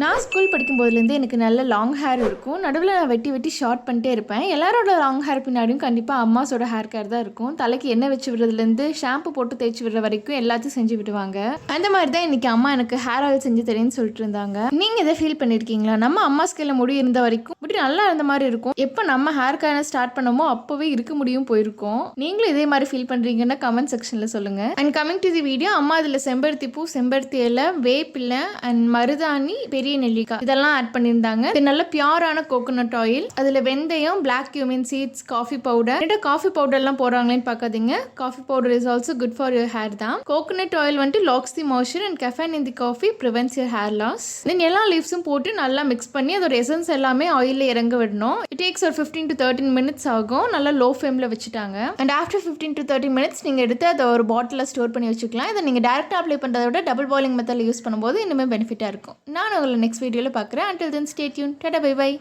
நான் ஸ்கூல் படிக்கும்போதுலேருந்து எனக்கு நல்ல லாங் ஹேர் இருக்கும். நடுவில் நான் வெட்டி வெட்டி ஷார்ட் பண்ணிட்டே இருப்பேன். எல்லாரோட லாங் ஹேர் பின்னாடியும் கண்டிப்பாக அம்மாஸோட ஹேர் கேர் தான் இருக்கும். தலைக்கு எண்ணெய் வச்சு விடுறதுலேருந்து ஷாம்பு போட்டு தேய்ச்சி விடுற வரைக்கும் எல்லாத்தையும் செஞ்சு விடுவாங்க. அந்த மாதிரி தான் இன்றைக்கி அம்மா எனக்கு ஹேர் ஆயில் செஞ்சு தெரியுன்னு சொல்லிட்டு இருந்தாங்க. நீங்கள் இதை ஃபீல் பண்ணியிருக்கீங்களா? நம்ம அம்மா ஸ்கேலில் முடி இருந்த வரைக்கும் முடி நல்லா இருந்த மாதிரி இருக்கும். எப்போ நம்ம ஹேர் கேரை ஸ்டார்ட் பண்ணமோ அப்போவே இருக்க முடியும் போயிருக்கும். நீங்களும் இதே மாதிரி ஃபீல் பண்ணுறீங்கன்னா கமெண்ட் செக்ஷனில் சொல்லுங்கள். And coming to the video, அம்மா இதில் செம்பருத்தி பூ, செம்பருத்தி இலை, வேப்பிலை அண்ட் மருதாணி, பெரிய நெல்லிக்காய் இதெல்லாம் ஆட் பண்ணியிருந்தாங்க. இது நல்ல பியூரான கோகோனட் ஆயில். அதில் வெந்தயம், black cumin seeds, coffee powder. Coffee பவுடர்லாம் போடுறாங்களேன்னு பார்க்காதீங்க. Coffee powder is also good for your hair தான். கோகோனட் ஆயில் வந்துட்டு locks the moisture and caffeine in the coffee prevents your hair loss. Then எல்லா லீவ்ஸும் போட்டு நல்லா மிக்ஸ் பண்ணி அதோட எசன்ஸ் எல்லாமே ஆயிலில் இறங்க விடணும். இட் டேக்ஸ் ஒரு 15 to 13 minutes ஆகும். நல்லா லோ ஃப்ளேமில் வச்சுட்டாங்க. அண்ட் ஆஃப்டர் 15 to 30 minutes நீங்கள் எடுத்து அதை ஒரு பாட்டிலில் ஸ்டோர் பண்ணி வச்சுக்கலாம். இதை நீங்கள் டேரெக்டாக அப்ளை பண்ணுறத விட டபுள் பாயிலிங் மெத்தடில் யூஸ் பண்ணும்போது இன்னுமே பெனிஃபிட்டாக இருக்கும். நான் உங்களை நெக்ஸ்ட் வீடியோவில் பார்க்குறேன். Until then, stay tuned. Tada, bye bye.